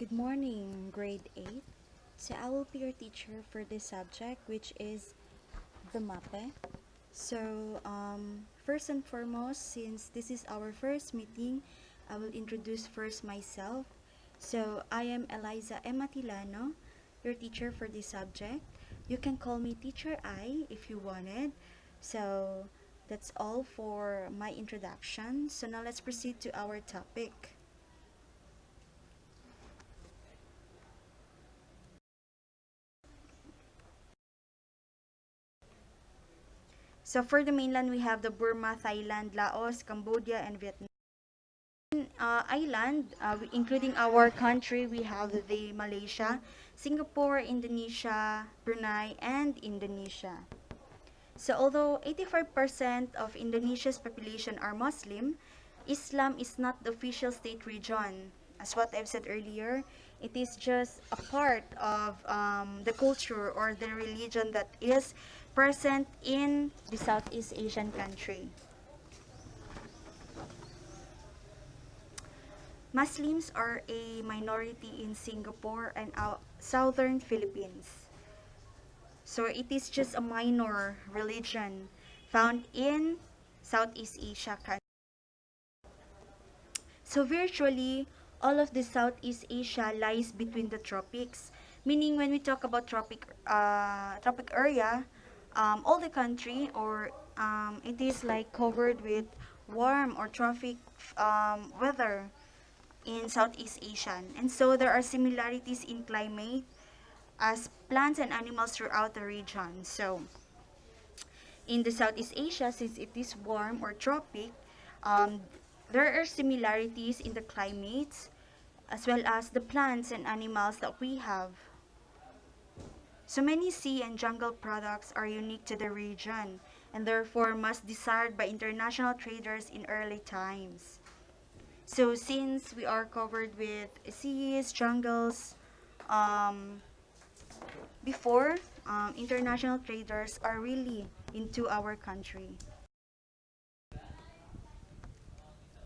Good morning, grade 8. So I will be your teacher for this subject, which is the MAPE. So first and foremost, since this is our first meeting, I will introduce first myself. So I am Eliza Ematilano, your teacher for this subject. You can call me Teacher I if you wanted. So that's all for my introduction. So now let's proceed to our topic. So for the mainland, we have the Burma, Thailand, Laos, Cambodia, and Vietnam. Island, including our country, we have the Malaysia, Singapore, Indonesia, Brunei, and Indonesia. So although 85% of Indonesia's population are Muslim, Islam is not the official state religion. As what I've said earlier, it is just a part of the culture or the religion that is present in the Southeast Asian country. Muslims are a minority in Singapore and southern Philippines. So it is just a minor religion found in Southeast Asia countries. So virtually, all of the Southeast Asia lies between the tropics. Meaning when we talk about tropic area, all the country or it is like covered with warm or tropic weather in Southeast Asia. And so there are similarities in climate as plants and animals throughout the region. So in the Southeast Asia, since it is warm or tropic, um, there are similarities in the climates as well as the plants and animals that we have. So many sea and jungle products are unique to the region and therefore much desired by international traders in early times. So since we are covered with seas, jungles, um, before, international traders are really into our country.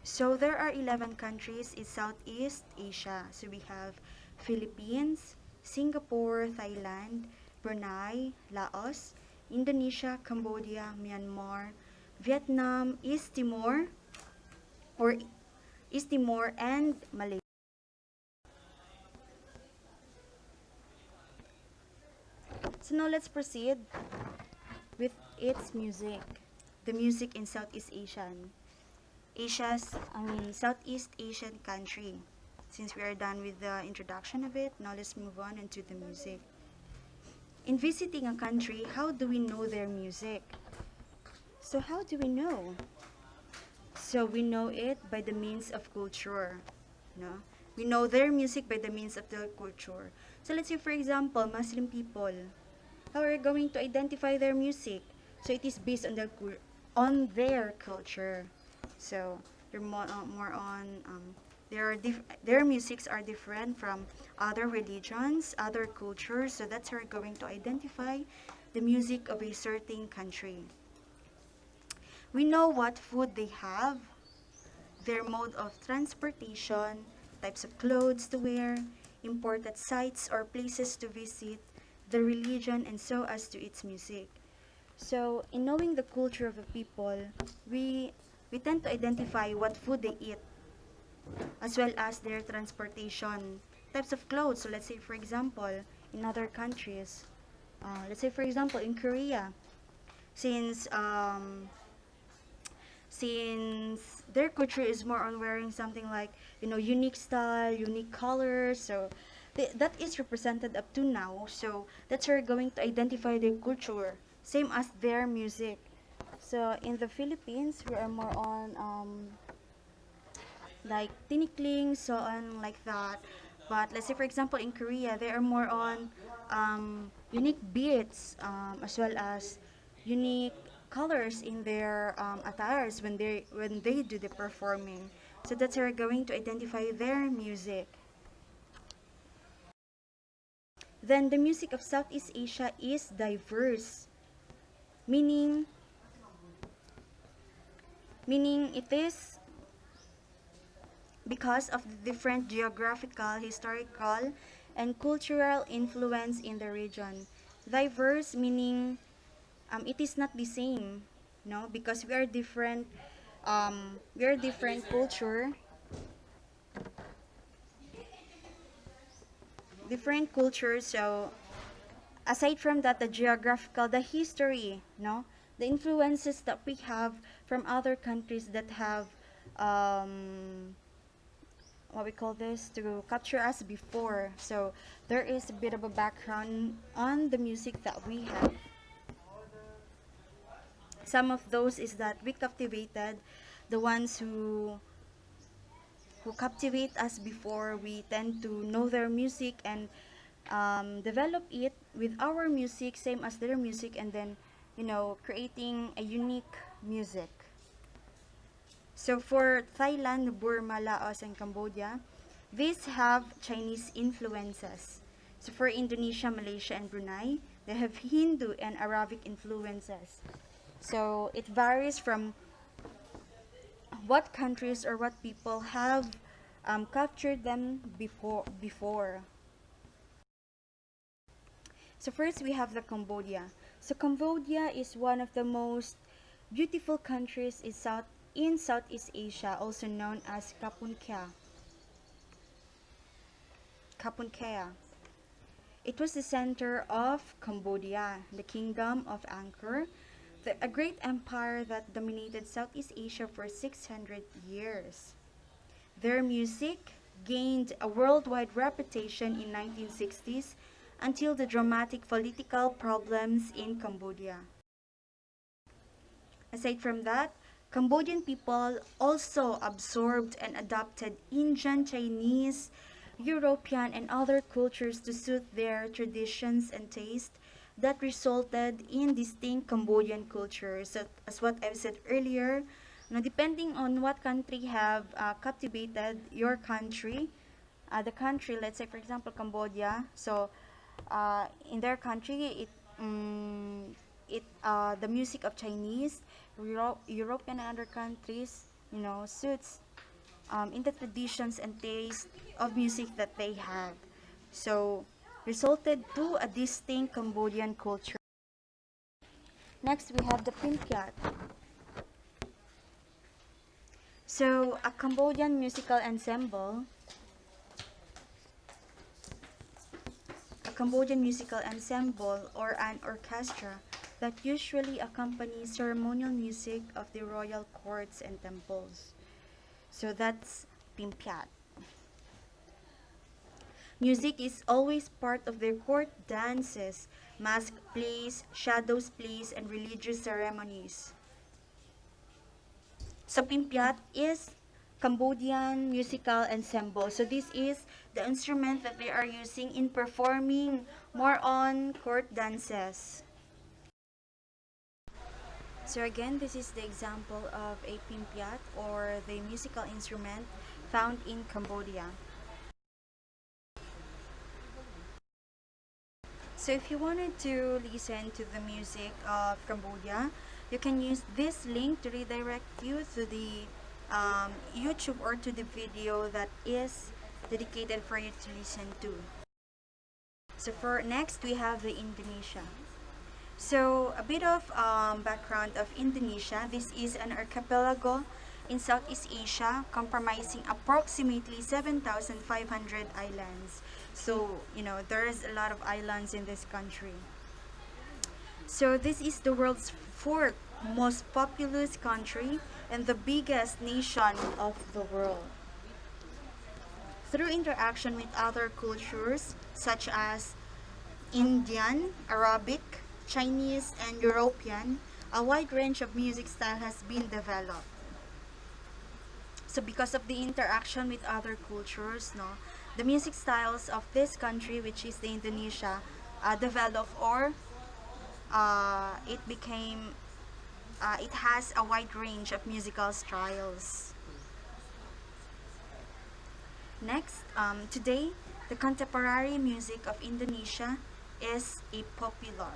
So there are 11 countries in Southeast Asia. So we have Philippines, Singapore, Thailand, Brunei, Laos, Indonesia, Cambodia, Myanmar, Vietnam, or East Timor, and Malaysia. So now let's proceed with its music. The music in Southeast Southeast Asian country. Since we are done with the introduction of it, now let's move on into the music. In visiting a country, how do we know their music? So how do we know? So we know it by the means of culture. No? We know their music by the means of their culture. So let's say for example, Muslim people. How are we going to identify their music? So it is based on their culture. So they're more on their musics are different from other religions, other cultures. So that's how we're going to identify the music of a certain country. We know what food they have, their mode of transportation, types of clothes to wear, important sites or places to visit, the religion, and so as to its music. So, in knowing the culture of a people, we tend to identify what food they eat, as well as their transportation, types of clothes. So, let's say, for example, in other countries, let's say, for example, in Korea, since since their culture is more on wearing something like unique style, unique colors, so that is represented up to now. So that's how we're going to identify their culture, same as their music. So in the Philippines, we are more on like tinikling, so on like that. But let's say for example in Korea, they are more on unique beats, as well as unique colors in their attires when they do the performing. So that's how we're going to identify their music. Then the music of Southeast Asia is diverse, meaning meaning because of the different geographical, historical, and cultural influence in the region. Diverse meaning it is not the same, no, because we are different culture, different cultures. So aside from that, the geographical, the history, no, the influences that we have from other countries that have um, what we call this to capture us before. So there is a bit of a background on the music that we have. Some of those is that we captivated the ones who captivate us before. We tend to know their music and develop it with our music, same as their music, and then, creating a unique music. So for Thailand, Burma, Laos, and Cambodia, these have Chinese influences. So for Indonesia, Malaysia, and Brunei, they have Hindu and Arabic influences. So it varies from what countries or what people have captured them before. So first we have the Cambodia. So Cambodia is one of the most beautiful countries in Southeast Asia, also known as Kapunkea. It was the center of Cambodia, the kingdom of Angkor, a great empire that dominated Southeast Asia for 600 years. Their music gained a worldwide reputation in 1960s until the dramatic political problems in Cambodia. Aside from that, Cambodian people also absorbed and adopted Indian, Chinese, European, and other cultures to suit their traditions and taste that resulted in distinct Cambodian cultures. So, as what I've said earlier, depending on what country have captivated your country, the country, let's say for example Cambodia, so in their country the music of Chinese, European and other countries, suits in the traditions and taste of music that they have. So resulted to a distinct Cambodian culture. Next we have the Pimpyat. So a Cambodian musical ensemble, or an orchestra that usually accompanies ceremonial music of the royal courts and temples. So that's Pimpyat. Music is always part of their court dances, mask plays, shadows plays, and religious ceremonies. So Pimpyat is Cambodian musical ensemble. So this is the instrument that they are using in performing more on court dances. So again, this is the example of a Pimpyat, or the musical instrument found in Cambodia. So if you wanted to listen to the music of Cambodia, you can use this link to redirect you to the YouTube or to the video that is dedicated for you to listen to. So for next, we have the Indonesia. So a bit of background of Indonesia. This is an archipelago in Southeast Asia comprising approximately 7,500 islands. So, there's a lot of islands in this country. So this is the world's fourth most populous country and the biggest nation of the world. Through interaction with other cultures such as Indian, Arabic, Chinese, and European, a wide range of music style has been developed. So because of the interaction with other cultures, the music styles of this country, which is the Indonesia, developed, or it has a wide range of musical styles. Next, today, the contemporary music of Indonesia is popular.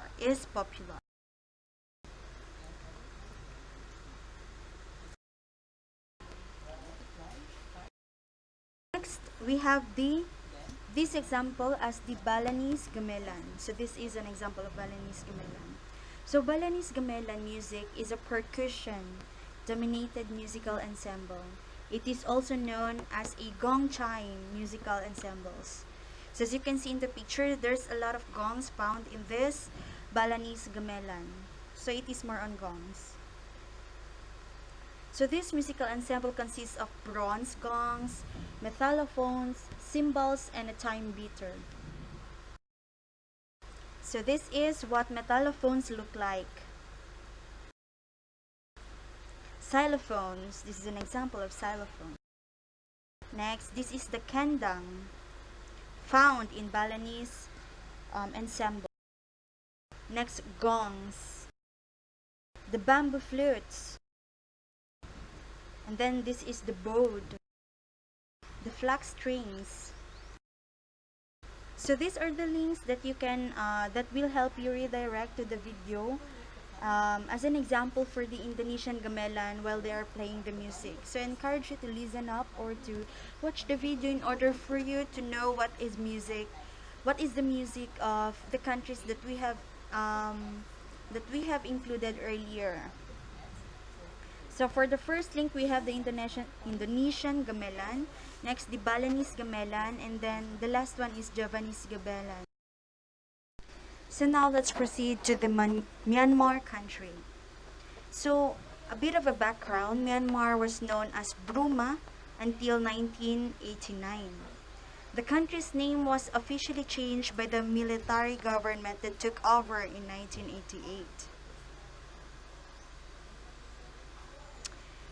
we have this example as the Balinese Gamelan. So this is an example of Balinese Gamelan. So Balinese Gamelan music is a percussion dominated musical ensemble. It is also known as a gong chime musical ensembles. So as you can see in the picture, there's a lot of gongs found in this Balinese Gamelan. So it is more on gongs. So this musical ensemble consists of bronze gongs, metallophones, cymbals, and a time beater. So this is what metallophones look like. Xylophones, this is an example of xylophone. Next, this is the kendang, found in Balinese ensemble. Next, gongs, the bamboo flutes, and then this is the bowed, the flax strings. So these are the links that you can that will help you redirect to the video as an example for the Indonesian gamelan while they are playing the music. So I encourage you to listen up or to watch the video in order for you to know what is music, what is the music of the countries that we have included earlier. So for the first link, we have the Indonesian gamelan, next the Balinese gamelan, and then the last one is Javanese gamelan. So now let's proceed to the Myanmar country. So a bit of a background, Myanmar was known as Burma until 1989. The country's name was officially changed by the military government that took over in 1988.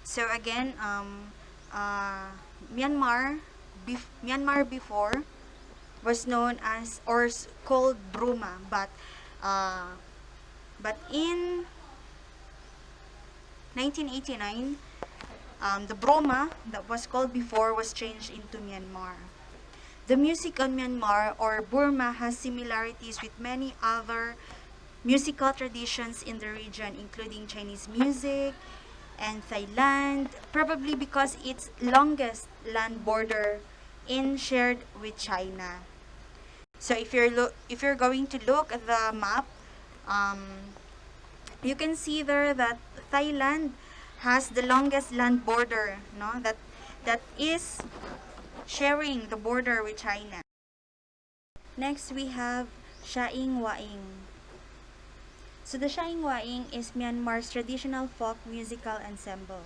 So again, Myanmar before was known as or called Burma, but in 1989, the Burma that was called before was changed into Myanmar. The music on Myanmar or Burma has similarities with many other musical traditions in the region, including Chinese music and Thailand, probably because its longest land border in shared with China. So if you're going to look at the map, you can see there that Thailand has the longest land border, no? That is sharing the border with China. Next we have Shaing Waing. So the Shaing Waing is Myanmar's traditional folk musical ensemble.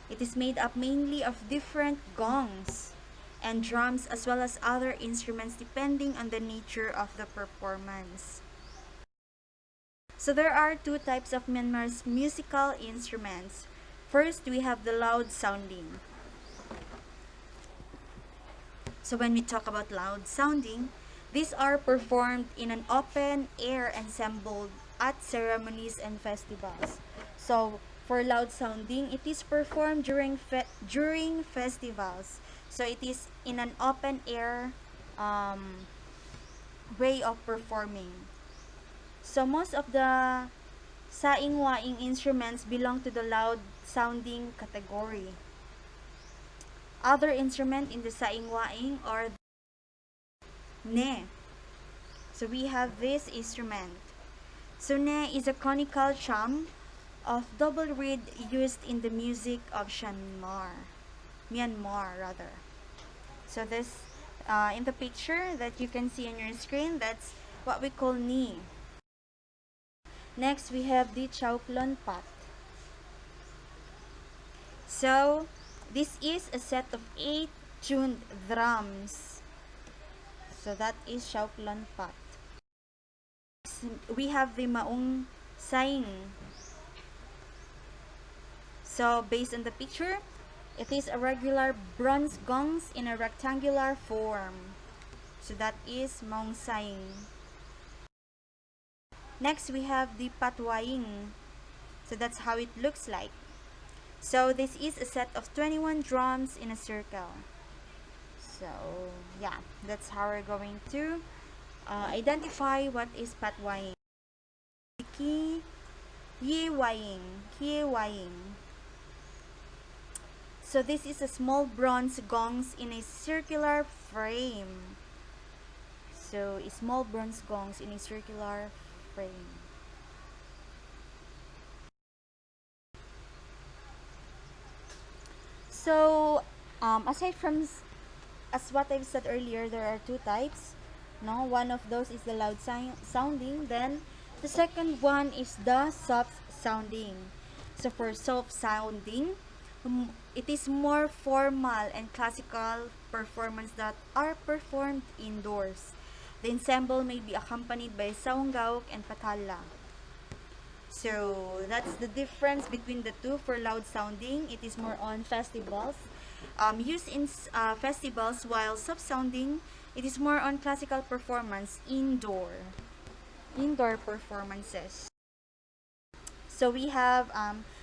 It is made up mainly of different gongs and drums as well as other instruments depending on the nature of the performance. So there are two types of Myanmar's musical instruments. First, we have the loud sounding. So when we talk about loud sounding, these are performed in an open air ensemble at ceremonies and festivals. So for loud sounding, it is performed during festivals. So it is in an open air way of performing. So most of the Saing Waing instruments belong to the loud sounding category. Other instrument in the Saing Waing are ne. So we have this instrument. So ne is a conical cham of double reed used in the music of Myanmar rather. So this in the picture that you can see on your screen, that's what we call ni. Next we have the chauklon pat. So this is a set of 8 tuned drums. So that is chauklon pat. We have the maung saing. So based on the picture, it is a regular bronze gongs in a rectangular form. So that is maung saing. Next we have the patwaing. So that's how it looks like. So this is a set of 21 drums in a circle. So yeah, that's how we're going to identify what is patwaing. Ki Ye Waing. So this is a small bronze gongs in a circular frame. So small bronze gongs in a circular frame. So aside from as what I've said earlier, there are two types. No, one of those is the loud sounding. Then the second one is the soft sounding. So for soft sounding, it is more formal and classical performance that are performed indoors. The ensemble may be accompanied by SAUNG, GAUK, and patala. So that's the difference between the two. For loud sounding, it is more on festivals, used in festivals, while soft sounding, it is more on classical performance, indoor performances. So we have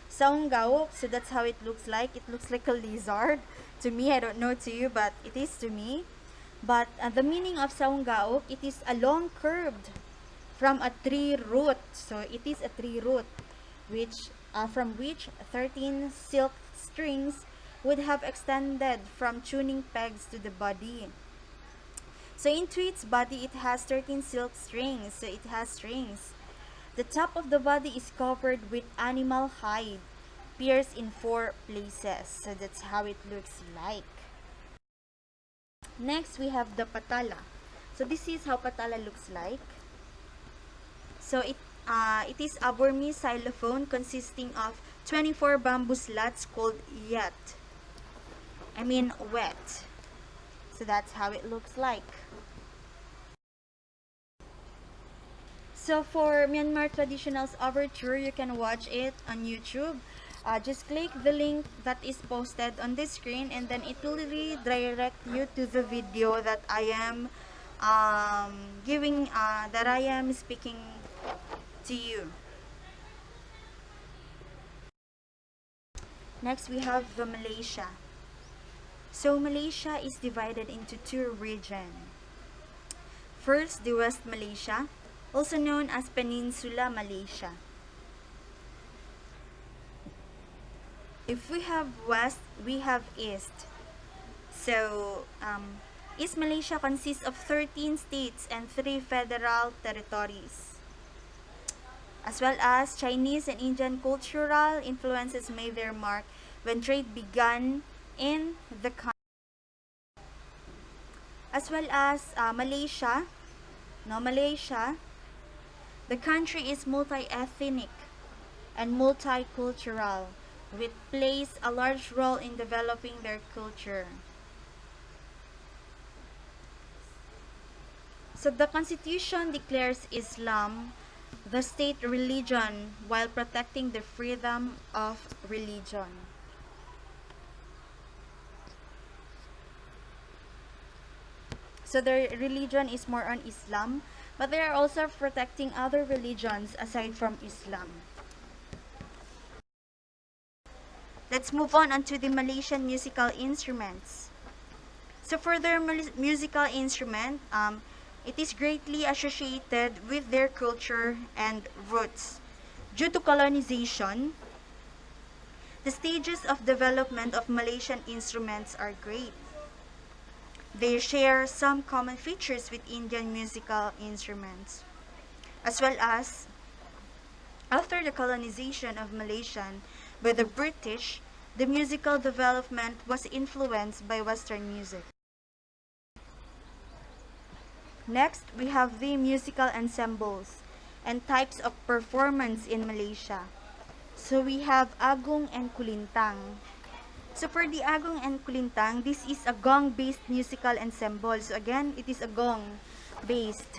SAUNG, so that's how it looks like. It looks like a lizard to me. I don't know to you, but it is to me. But the meaning of SAUNG, it is a long curved from a tree root. So it is a tree root which from which 13 silk strings would have extended from tuning pegs to the body. So into its body, it has 13 silk strings. So it has strings. The top of the body is covered with animal hide, pierced in 4 places. So that's how it looks like. Next, we have the patala. So this is how patala looks like. So it is a Burmese xylophone consisting of 24 bamboo slats called wet. So that's how it looks like. So for Myanmar Traditionals Overture, you can watch it on YouTube. Just click the link that is posted on the screen, and then it will redirect you to the video that I am speaking to you. Next, we have the Malaysia. So Malaysia is divided into 2 regions. First, the West Malaysia, also known as Peninsula Malaysia. If we have West, we have East. So East Malaysia consists of 13 states and 3 federal territories, as well as Chinese and Indian cultural influences made their mark when trade began in the country. As well as Malaysia, the country is multi-ethnic and multicultural, which plays a large role in developing their culture. So the Constitution declares Islam the state religion while protecting the freedom of religion. So their religion is more on Islam, but they are also protecting other religions aside from Islam. Let's move on to the Malaysian musical instruments. So for their musical instrument, it is greatly associated with their culture and roots. Due to colonization, the stages of development of Malaysian instruments are great. They share some common features with Indian musical instruments, as well as after the colonization of Malaysia by the British, the musical development was influenced by Western music. Next, we have the musical ensembles and types of performance in Malaysia. So we have Agung and Kulintang. So for the Agung and Kulintang, this is a gong-based musical ensemble. So again, it is a gong-based.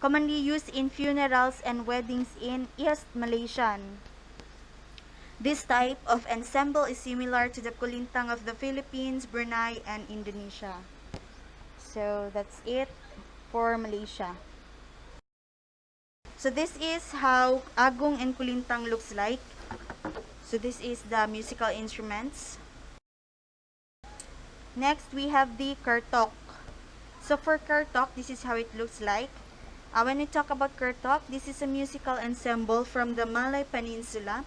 Commonly used in funerals and weddings in East Malaysian. This type of ensemble is similar to the Kulintang of the Philippines, Brunei, and Indonesia. So that's it for Malaysia. So this is how Agung and Kulintang looks like. So this is the musical instruments. Next, we have the Kartok. So for Kartok, this is how it looks like. When we talk about Kartok, this is a musical ensemble from the Malay Peninsula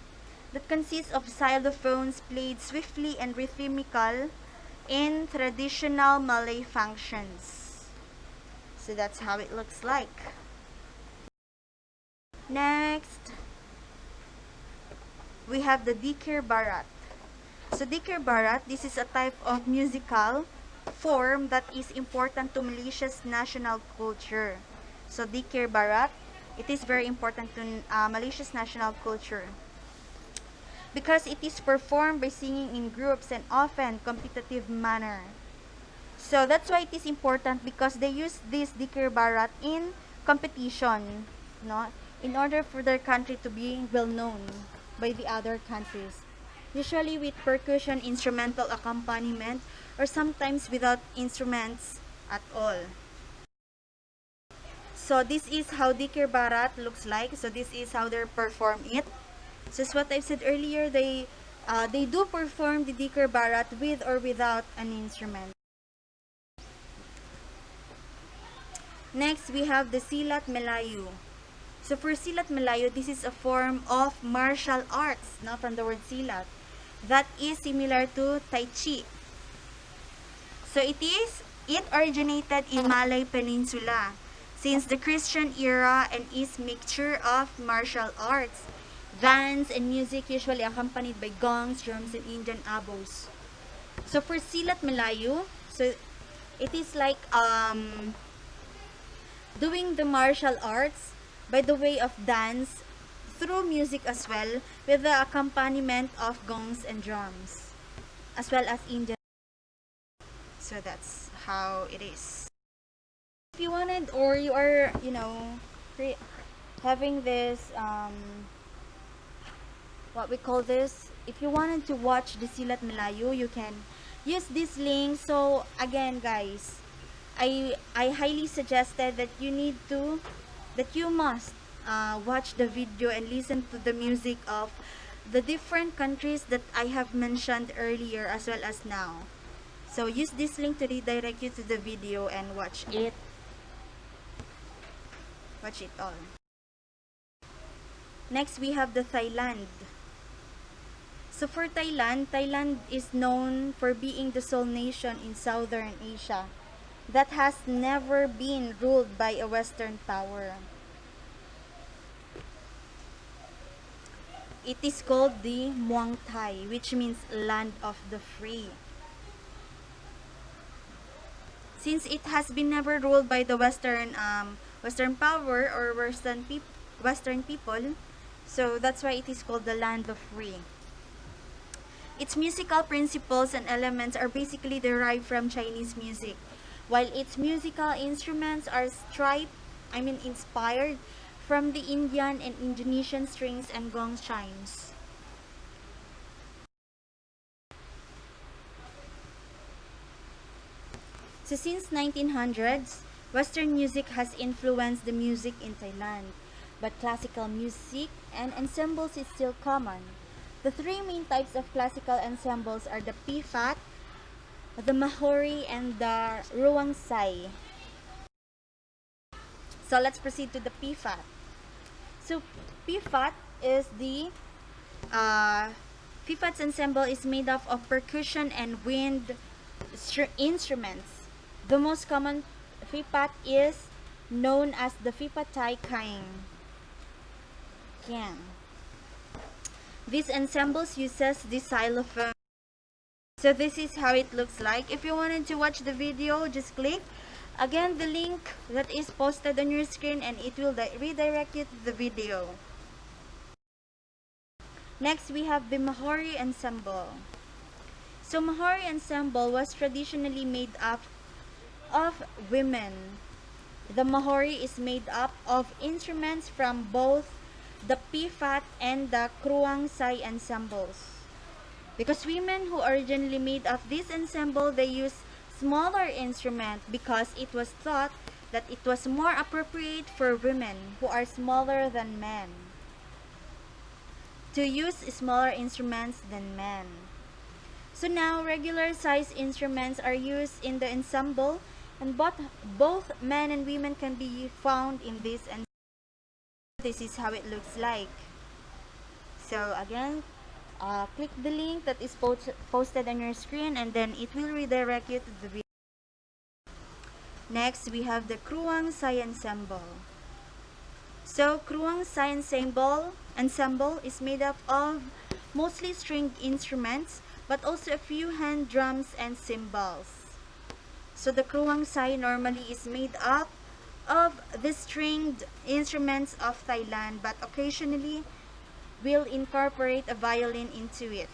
that consists of xylophones played swiftly and rhythmical in traditional Malay functions. So that's how it looks like. Next, we have the Dikir Barat. So Dikir Barat, this is a type of musical form that is important to Malaysia's national culture. So Dikir Barat, it is very important to Malaysia's national culture because it is performed by singing in groups and often competitive manner. So that's why it is important because they use this Dikir Barat in competition, no? In order for their country to be well known by the other countries. Usually with percussion instrumental accompaniment or sometimes without instruments at all. So this is how Dikir Barat looks like. So this is how they perform it. So as what I've said earlier, they do perform the Dikir Barat with or without an instrument. Next, we have the Silat Melayu. So for Silat Melayu, this is a form of martial arts, no, from the word silat, that is similar to Tai Chi. So it originated in Malay Peninsula since the Christian era and is mixture of martial arts, dance, and music usually accompanied by gongs, drums, and Indian abos. So for Silat Melayu, so it is like doing the martial arts by the way of dance through music as well, with the accompaniment of gongs and drums, as well as Indian. So that's how it is. If you wanted, or you are, having this, what we call this, if you wanted to watch the Silat Melayu, you can use this link. So again, guys, I highly suggested that you must watch the video and listen to the music of the different countries that I have mentioned earlier as well as now. So use this link to redirect you to the video and watch it. Watch it all. Next, we have the Thailand. So for Thailand is known for being the sole nation in Southern Asia that has never been ruled by a Western power. It is called the Muang Thai, which means land of the free. Since it has been never ruled by the Western power or Western people, so that's why it is called the land of free. Its musical principles and elements are basically derived from Chinese music, while its musical instruments are inspired from the Indian and Indonesian strings and gong chimes. So since 1900s, Western music has influenced the music in Thailand, but classical music and ensembles is still common. The three main types of classical ensembles are the Pifat, the MAHORI, and the KHRUANG. So let's proceed to the Pifat. So Pifat is the Pifat's ensemble is made up of percussion and wind instruments. The most common Pipat is known as the Pipatai Kaing. These ensembles uses the xylophone. So this is how it looks like. If you wanted to watch the video, just click again the link that is posted on your screen and it will redirect you to the video. Next, we have the MAHORI ensemble. So MAHORI ensemble was traditionally made up of women. The MAHORI is made up of instruments from both the Pifat and the KHRUANG ensembles. Because women who originally made up this ensemble, they used smaller instruments because it was thought that it was more appropriate for women who are smaller than men to use smaller instruments than men. So now regular size instruments are used in the ensemble, and both men and women can be found in this ensemble. This is how it looks like. So again, click the link that is posted on your screen, and then it will redirect you to the video. Next, we have the KHRUANG Ensemble. So, KHRUANG ensemble is made up of mostly stringed instruments, but also a few hand drums and cymbals. So, the KHRUANG normally is made up of the stringed instruments of Thailand, but occasionally will incorporate a violin into it.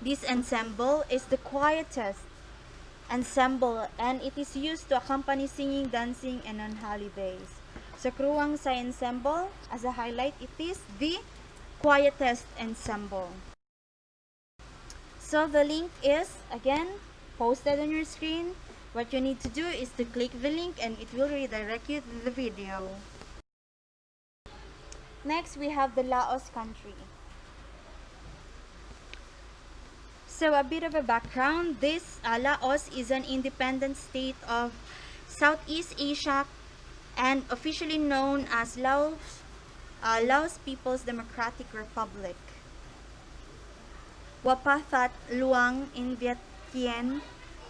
This ensemble is the quietest ensemble, and it is used to accompany singing, dancing, and on holidays. So, KHRUANG ensemble, as a highlight, it is the quietest ensemble. So, the link is, again, posted on your screen. What you need to do is to click the link, and it will redirect you to the video. Next, we have the Laos country. So, a bit of a background. This Laos is an independent state of Southeast Asia and officially known as Laos People's Democratic Republic. Wat Luang in Viet Thanh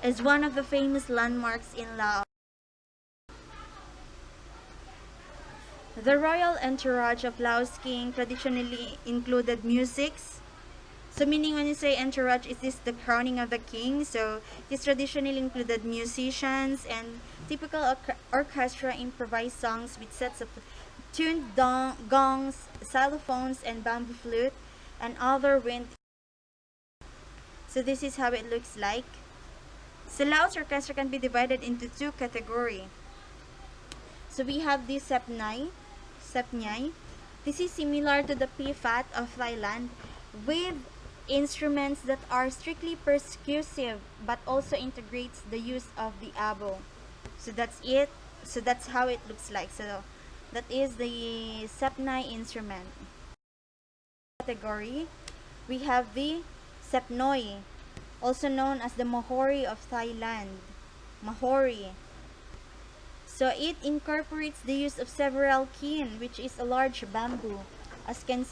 is one of the famous landmarks in Laos. The royal entourage of Laos king traditionally included musics. So meaning when you say entourage, is this the crowning of the king? So this traditionally included musicians and typical orchestra improvised songs with sets of tuned gongs, xylophones, and bamboo flute, and other wind. So this is how it looks like. So Laos orchestra can be divided into two categories. So we have the Sepnyai. This is similar to the Pifat of Thailand, with instruments that are strictly percussive but also integrates the use of the abo. So that's it. So that's how it looks like. So that is the Sepnyai instrument. Category, we have the Sepnoi, also known as the MAHORI of Thailand. MAHORI. So it incorporates the use of several kin, which is a large bamboo. As can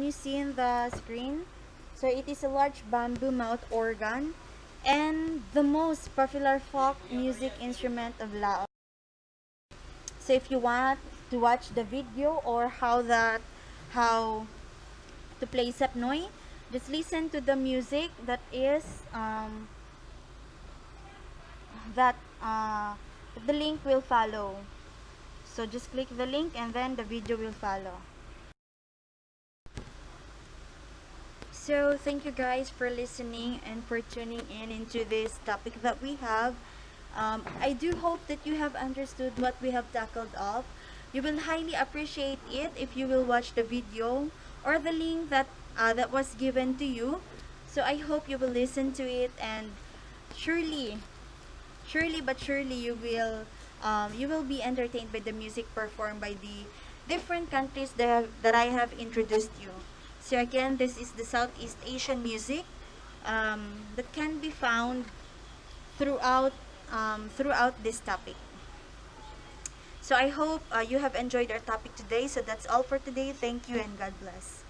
you see in the screen? So it is a large bamboo mouth organ and the most popular folk music instrument of Laos. So if you want to watch the video or how to play Sepnoi, just listen to the music that is the link will follow. So just click the link and then the video will follow. So thank you guys for listening and for tuning in into this topic that we have. I do hope that you have understood what we have tackled up. You will highly appreciate it if you will watch the video or the link that was given to you. So I hope you will listen to it, and surely you will be entertained by the music performed by the different countries that I have introduced you. So again, this is the Southeast Asian music that can be found throughout this topic. So I hope you have enjoyed our topic today. So that's all for today. Thank you and God bless.